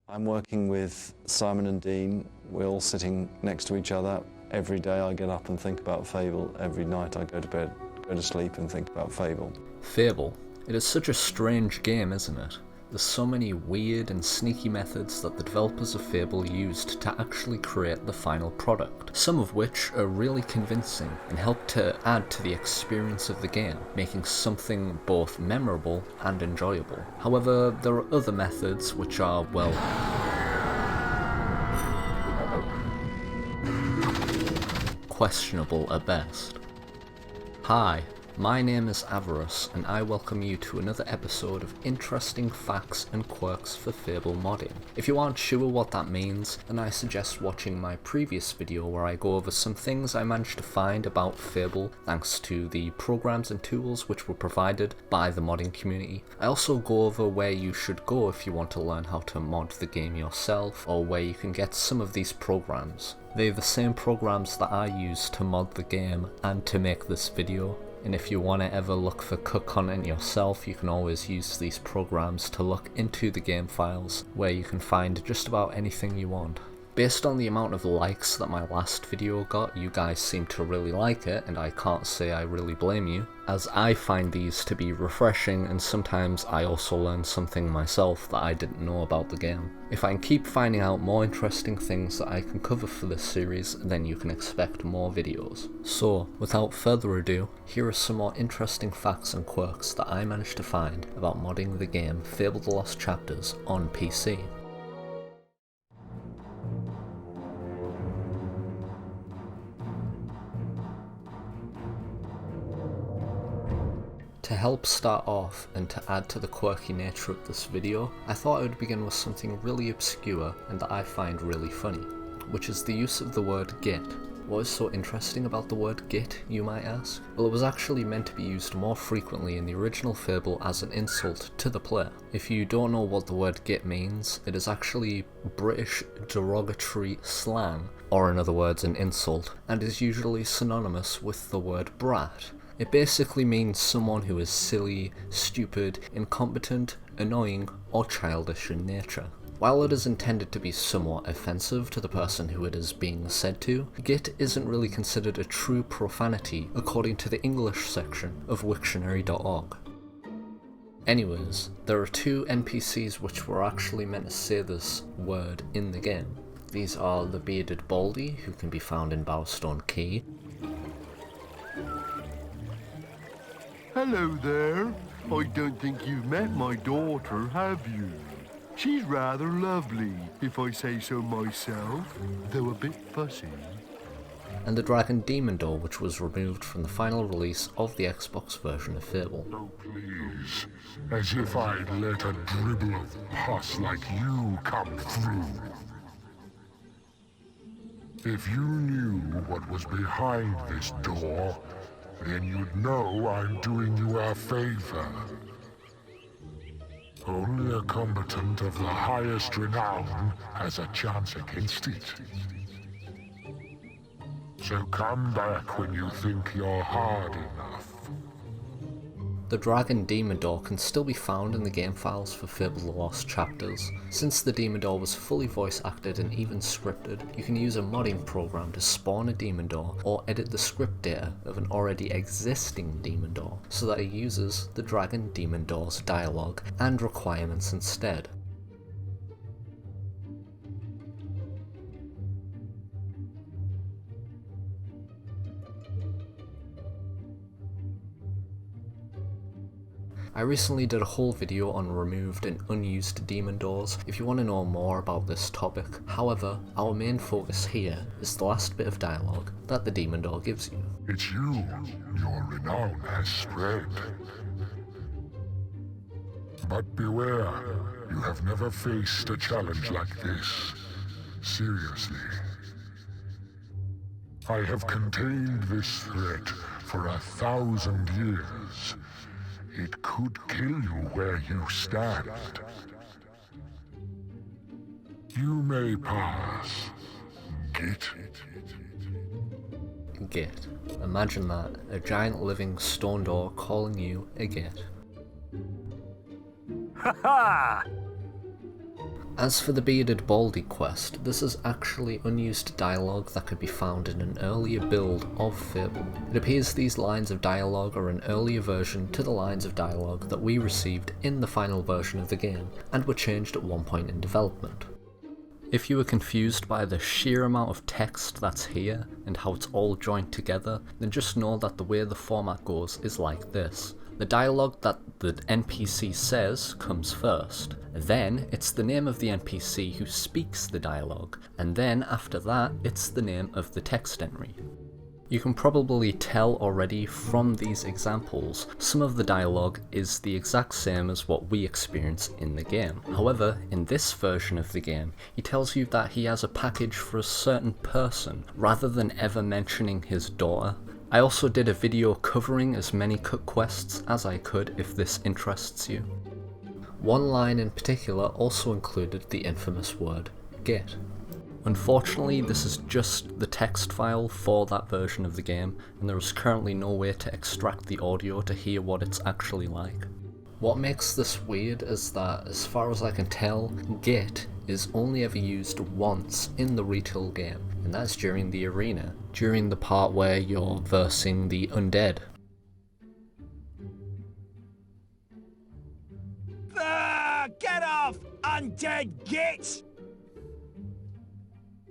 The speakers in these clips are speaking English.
I'm working with Simon and Dean. We're all sitting next to each other. Every day I get up and think about Fable. Every night I go to sleep and think about Fable. Fable. It is such a strange game, isn't it? There's so many weird and sneaky methods that the developers of Fable used to actually create the final product, some of which are really convincing and help to add to the experience of the game, making something both memorable and enjoyable. However, there are other methods which are, well, questionable at best. Hi, my name is Avarice, and I welcome you to another episode of interesting facts and quirks for Fable modding. If you aren't sure what that means, then I suggest watching my previous video where I go over some things I managed to find about Fable thanks to the programs and tools which were provided by the modding community. I also go over where you should go if you want to learn how to mod the game yourself, or where you can get some of these programs. They're the same programs that I use to mod the game and to make this video. And if you want to ever look for cut content yourself, you can always use these programs to look into the game files, where you can find just about anything you want. Based on the amount of likes that my last video got, you guys seem to really like it, and I can't say I really blame you, as I find these to be refreshing, and sometimes I also learn something myself that I didn't know about the game. If I can keep finding out more interesting things that I can cover for this series, then you can expect more videos. So, without further ado, here are some more interesting facts and quirks that I managed to find about modding the game Fable the Lost Chapters on PC. To help start off and to add to the quirky nature of this video, I thought I would begin with something really obscure and that I find really funny, which is the use of the word git. What is so interesting about the word git, you might ask? Well, it was actually meant to be used more frequently in the original Fable as an insult to the player. If you don't know what the word git means, it is actually British derogatory slang, or in other words an insult, and is usually synonymous with the word brat. It basically means someone who is silly, stupid, incompetent, annoying, or childish in nature. While it is intended to be somewhat offensive to the person who it is being said to, git isn't really considered a true profanity according to the English section of Wiktionary.org. Anyways, there are two NPCs which were actually meant to say this word in the game. These are the bearded Baldy, who can be found in Bowstone Key. Hello there. I don't think you've met my daughter, have you? She's rather lovely, if I say so myself, though a bit fussy. And the Dragon Demon Door, which was removed from the final release of the Xbox version of Fable. Oh please, as if I'd let a dribble of pus like you come through. If you knew what was behind this door, then you'd know I'm doing you a favor. Only a combatant of the highest renown has a chance against it. So come back when you think you're hard enough. The Dragon Demon Door can still be found in the game files for Fable the Lost Chapters. Since the Demon Door was fully voice acted and even scripted, you can use a modding program to spawn a Demon Door or edit the script data of an already existing Demon Door so that it uses the Dragon Demon Door's dialogue and requirements instead. I recently did a whole video on removed and unused demon doors if you want to know more about this topic. However, our main focus here is the last bit of dialogue that the demon door gives you. It's you. Your renown has spread. But beware, you have never faced a challenge like this. Seriously. I have contained this threat for 1,000 years. It could kill you where you stand. You may pass. Git. Git. Imagine that, a giant living stone door calling you a git. Ha ha! As for the Bearded Baldy quest, this is actually unused dialogue that could be found in an earlier build of Fable. It appears these lines of dialogue are an earlier version to the lines of dialogue that we received in the final version of the game, and were changed at one point in development. If you were confused by the sheer amount of text that's here, and how it's all joined together, then just know that the way the format goes is like this. The dialogue that the NPC says comes first, then it's the name of the NPC who speaks the dialogue, and then after that it's the name of the text entry. You can probably tell already from these examples, some of the dialogue is the exact same as what we experience in the game. However, in this version of the game, he tells you that he has a package for a certain person, rather than ever mentioning his daughter. I also did a video covering as many cut quests as I could if this interests you. One line in particular also included the infamous word, get. Unfortunately, this is just the text file for that version of the game, and there is currently no way to extract the audio to hear what it's actually like. What makes this weird is that, as far as I can tell, get is only ever used once in the retail game, and that's during the arena, during the part where you're versing the undead. Get off, undead git!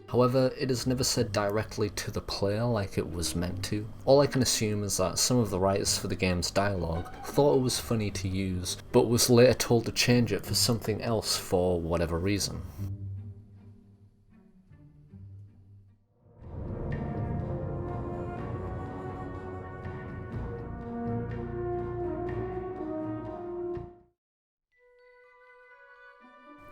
However, it is never said directly to the player like it was meant to. All I can assume is that some of the writers for the game's dialogue thought it was funny to use, but was later told to change it for something else for whatever reason.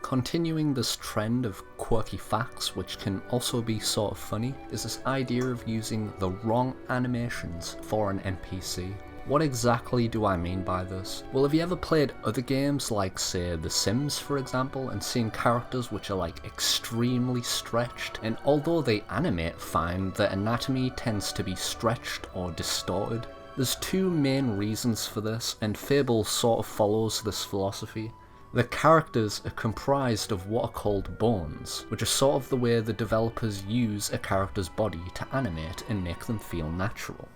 Continuing this trend of quirky facts, which can also be sort of funny, is this idea of using the wrong animations for an NPC. What exactly do I mean by this? Well, have you ever played other games like, say, The Sims for example, and seen characters which are like extremely stretched, and although they animate fine, their anatomy tends to be stretched or distorted? There's two main reasons for this, and Fable sort of follows this philosophy. The characters are comprised of what are called bones, which are sort of the way the developers use a character's body to animate and make them feel natural.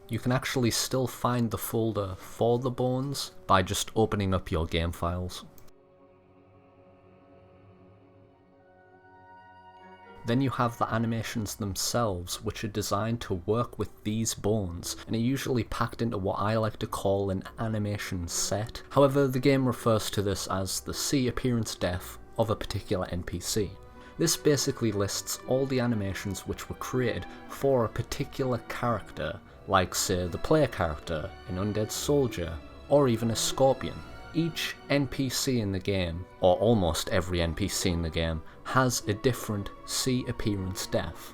You can actually still find the folder for the bones by just opening up your game files. Then you have the animations themselves, which are designed to work with these bones, and are usually packed into what I like to call an animation set. However, the game refers to this as the C appearance def of a particular NPC. This basically lists all the animations which were created for a particular character, like say the player character, an undead soldier, or even a scorpion. Each NPC in the game, or almost every NPC in the game, has a different C appearance def.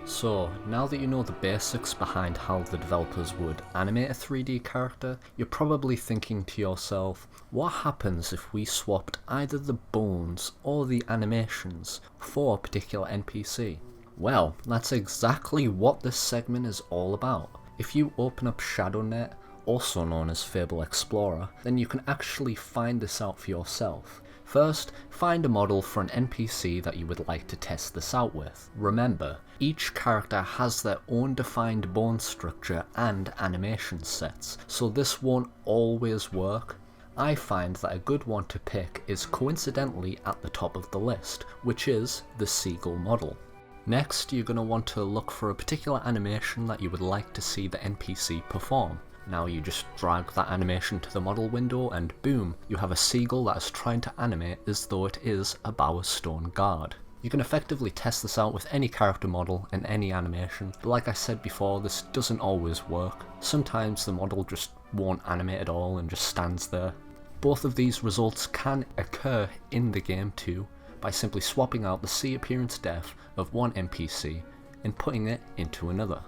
So, now that you know the basics behind how the developers would animate a 3D character, you're probably thinking to yourself, what happens if we swapped either the bones or the animations for a particular NPC? Well, that's exactly what this segment is all about. If you open up ShadowNet, also known as Fable Explorer, then you can actually find this out for yourself. First, find a model for an NPC that you would like to test this out with. Remember, each character has their own defined bone structure and animation sets, so this won't always work. I find that a good one to pick is coincidentally at the top of the list, which is the Seagull model. Next, you're going to want to look for a particular animation that you would like to see the NPC perform. Now you just drag that animation to the model window and boom, you have a seagull that is trying to animate as though it is a bower stone guard. You can effectively test this out with any character model and any animation, but like I said before, this doesn't always work. Sometimes the model just won't animate at all and just stands there. Both of these results can occur in the game too, by simply swapping out the C appearance def of one NPC and putting it into another.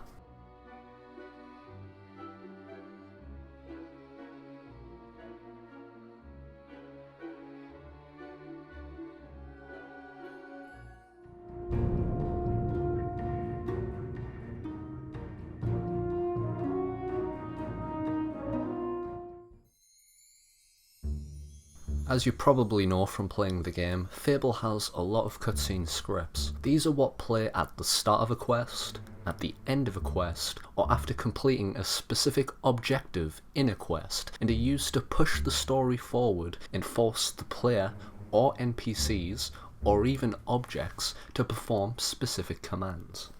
As you probably know from playing the game, Fable has a lot of cutscene scripts. These are what play at the start of a quest, at the end of a quest, or after completing a specific objective in a quest, and are used to push the story forward and force the player, or NPCs, or even objects, to perform specific commands.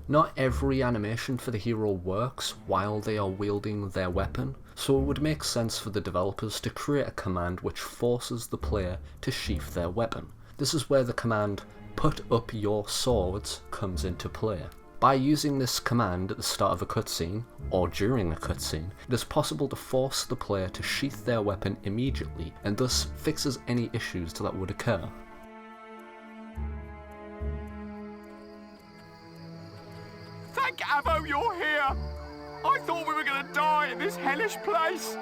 Not every animation for the hero works while they are wielding their weapon, so it would make sense for the developers to create a command which forces the player to sheath their weapon. This is where the command, "put up your swords," comes into play. By using this command at the start of a cutscene, or during a cutscene, it is possible to force the player to sheath their weapon immediately, and thus fixes any issues that would occur. Thank Avo you're here! I thought we were gonna die in this hellish place!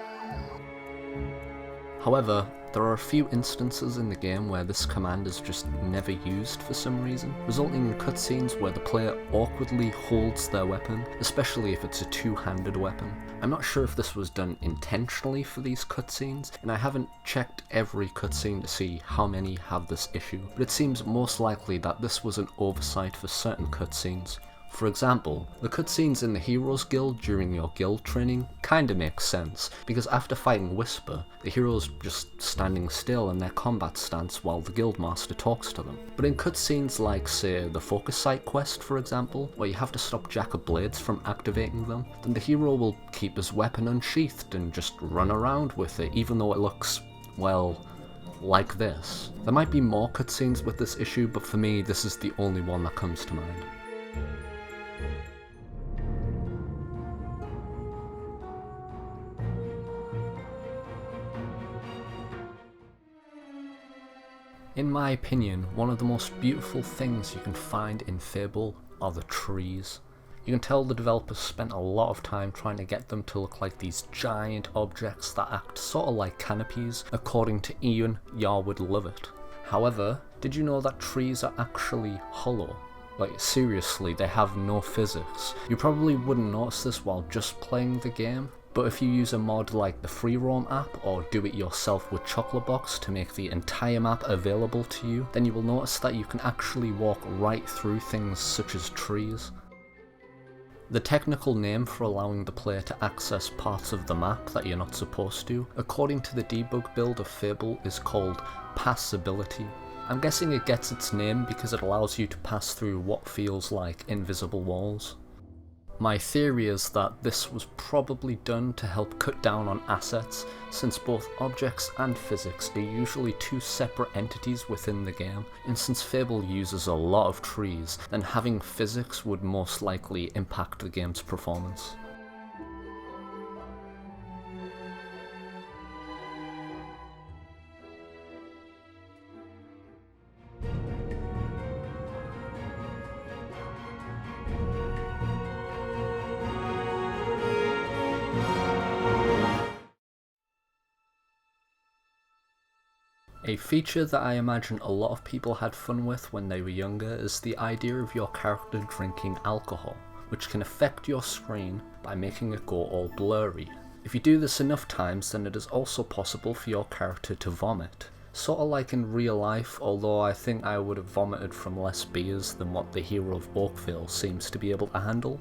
However, there are a few instances in the game where this command is just never used for some reason, resulting in cutscenes where the player awkwardly holds their weapon, especially if it's a two-handed weapon. I'm not sure if this was done intentionally for these cutscenes, and I haven't checked every cutscene to see how many have this issue, but it seems most likely that this was an oversight for certain cutscenes. For example, the cutscenes in the Heroes Guild during your guild training kinda makes sense, because after fighting Whisper, the heroes just standing still in their combat stance while the guildmaster talks to them. But in cutscenes like, say, the Focus Site quest for example, where you have to stop Jack of Blades from activating them, then the hero will keep his weapon unsheathed and just run around with it, even though it looks, well, like this. There might be more cutscenes with this issue, but for me this is the only one that comes to mind. In my opinion, one of the most beautiful things you can find in Fable are the trees. You can tell the developers spent a lot of time trying to get them to look like these giant objects that act sort of like canopies, according to Ian Yarwood Lovett. However, did you know that trees are actually hollow? Like, seriously, they have no physics. You probably wouldn't notice this while just playing the game, but if you use a mod like the Free Roam app or do it yourself with Chocolate to make the entire map available to you, then you will notice that you can actually walk right through things such as trees. The technical name for allowing the player to access parts of the map that you're not supposed to, according to the debug build of Fable, is called passability. I'm guessing it gets its name because it allows you to pass through what feels like invisible walls. My theory is that this was probably done to help cut down on assets, since both objects and physics are usually two separate entities within the game, and since Fable uses a lot of trees, then having physics would most likely impact the game's performance. A feature that I imagine a lot of people had fun with when they were younger is the idea of your character drinking alcohol, which can affect your screen by making it go all blurry. If you do this enough times, then it is also possible for your character to vomit. Sort of like in real life, although I think I would have vomited from less beers than what the hero of Oakville seems to be able to handle.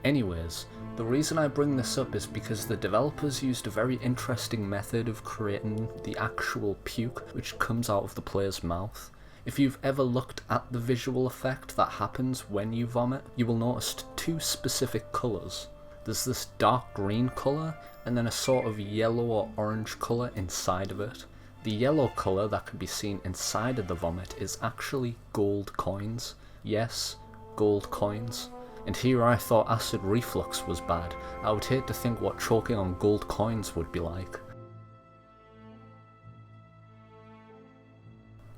Anyways, the reason I bring this up is because the developers used a very interesting method of creating the actual puke which comes out of the player's mouth. If you've ever looked at the visual effect that happens when you vomit, you will notice two specific colours. There's this dark green colour, and then a sort of yellow or orange colour inside of it. The yellow colour that can be seen inside of the vomit is actually gold coins. Yes, gold coins. And here I thought acid reflux was bad. I would hate to think what choking on gold coins would be like.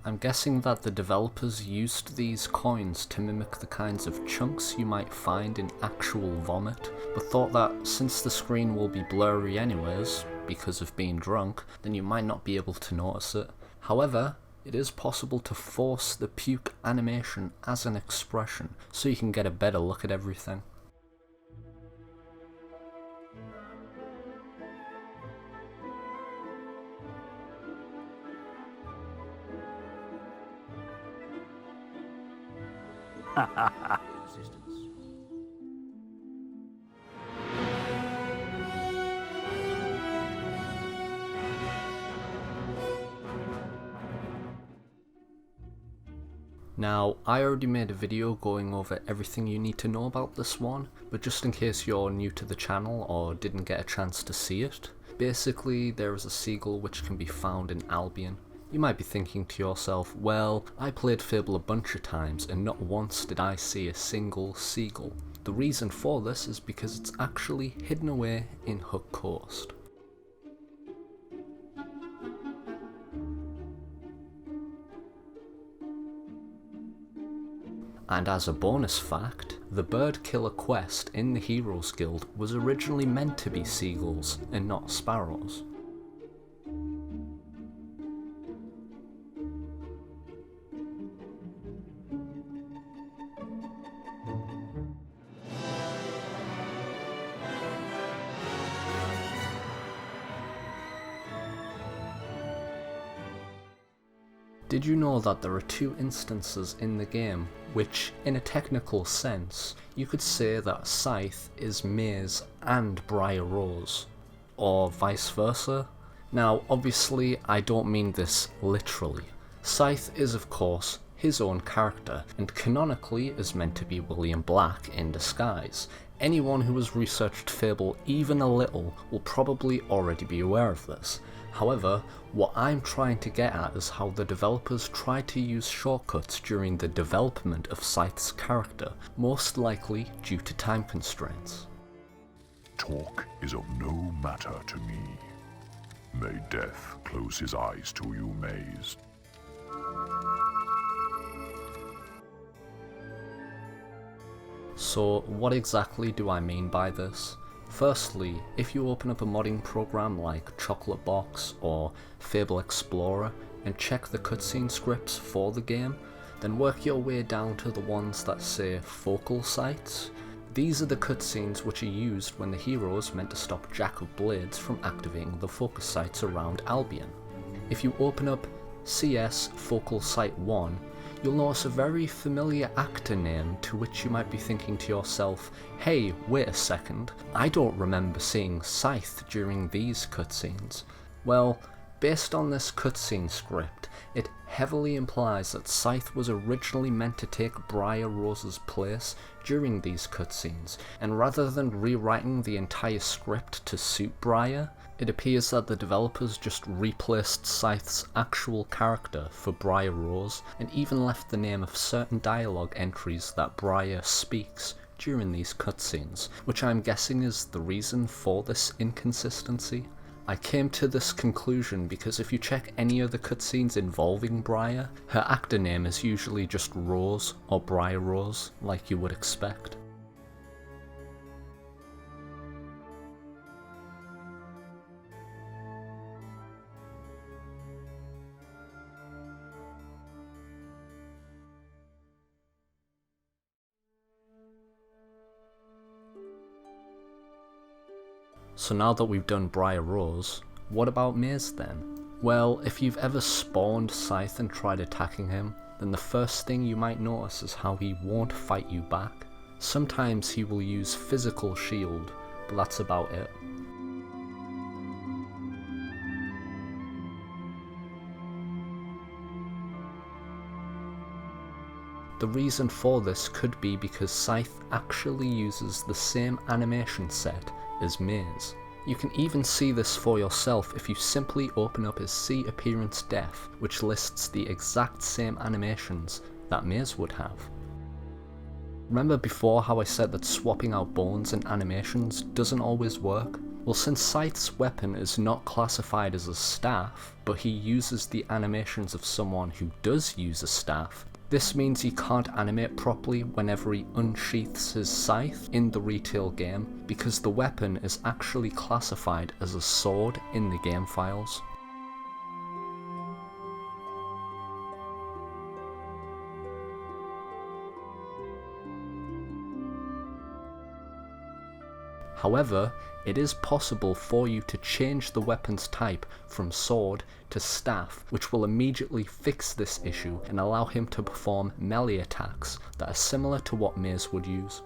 I'm guessing that the developers used these coins to mimic the kinds of chunks you might find in actual vomit, but thought that since the screen will be blurry anyways, because of being drunk, then you might not be able to notice it. However, it is possible to force the puke animation as an expression, so you can get a better look at everything. Now, I already made a video going over everything you need to know about this one, but just in case you're new to the channel or didn't get a chance to see it, basically there is a seagull which can be found in Albion. You might be thinking to yourself, well, I played Fable a bunch of times and not once did I see a single seagull. The reason for this is because it's actually hidden away in Hook Coast. And as a bonus fact, the bird killer quest in the Heroes Guild was originally meant to be seagulls and not sparrows. Did you know that there are two instances in the game which, in a technical sense, you could say that Scythe is Maze and Briar Rose, or vice versa? Now, obviously, I don't mean this literally. Scythe is, of course, his own character, and canonically is meant to be William Black in disguise. Anyone who has researched Fable even a little will probably already be aware of this. However, what I'm trying to get at is how the developers tried to use shortcuts during the development of Scythe's character, most likely due to time constraints. Talk is of no matter to me. May death close his eyes to you, Maze. So what exactly do I mean by this? Firstly, if you open up a modding program like Chocolate Box or Fable Explorer and check the cutscene scripts for the game, then work your way down to the ones that say focal sites. These are the cutscenes which are used when the hero is meant to stop Jack of Blades from activating the focus sites around Albion. If you open up CS Focal Site 1, you'll notice a very familiar actor name to which you might be thinking to yourself, hey, wait a second, I don't remember seeing Scythe during these cutscenes. Well, based on this cutscene script, it heavily implies that Scythe was originally meant to take Briar Rose's place during these cutscenes, and rather than rewriting the entire script to suit Briar, it appears that the developers just replaced Scythe's actual character for Briar Rose, and even left the name of certain dialogue entries that Briar speaks during these cutscenes, which I'm guessing is the reason for this inconsistency. I came to this conclusion because if you check any of the cutscenes involving Briar, her actor name is usually just Rose or Briar Rose, like you would expect. So now that we've done Briar Rose, what about Maze then? Well, if you've ever spawned Scythe and tried attacking him, then the first thing you might notice is how he won't fight you back. Sometimes he will use physical shield, but that's about it. The reason for this could be because Scythe actually uses the same animation set as Maze. You can even see this for yourself if you simply open up his See Appearance Def, which lists the exact same animations that Maze would have. Remember before how I said that swapping out bones and animations doesn't always work? Well, since Scythe's weapon is not classified as a staff, but he uses the animations of someone who does use a staff, this means he can't animate properly whenever he unsheaths his scythe in the retail game, because the weapon is actually classified as a sword in the game files. However, it is possible for you to change the weapon's type from sword to staff, which will immediately fix this issue and allow him to perform melee attacks that are similar to what Maze would use.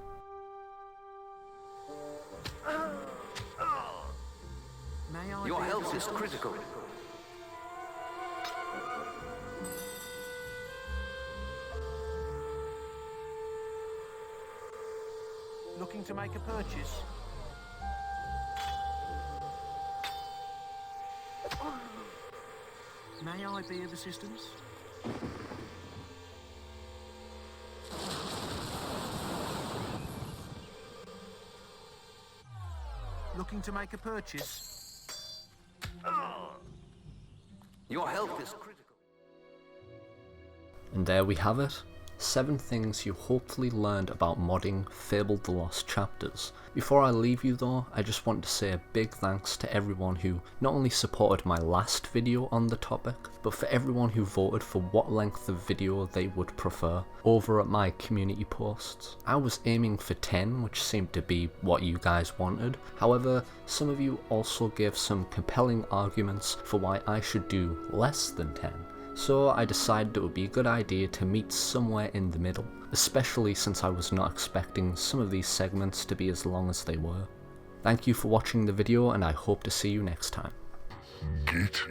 Your health is critical. Looking to make a purchase? May I be of assistance? Looking to make a purchase? Your health is critical. And there we have it. 7 things you hopefully learned about modding Fable the Lost Chapters. Before I leave you though, I just want to say a big thanks to everyone who not only supported my last video on the topic, but for everyone who voted for what length of video they would prefer over at my community posts. I was aiming for 10, which seemed to be what you guys wanted. However, some of you also gave some compelling arguments for why I should do less than 10. So I decided it would be a good idea to meet somewhere in the middle, especially since I was not expecting some of these segments to be as long as they were. Thank you for watching the video, and I hope to see you next time. Get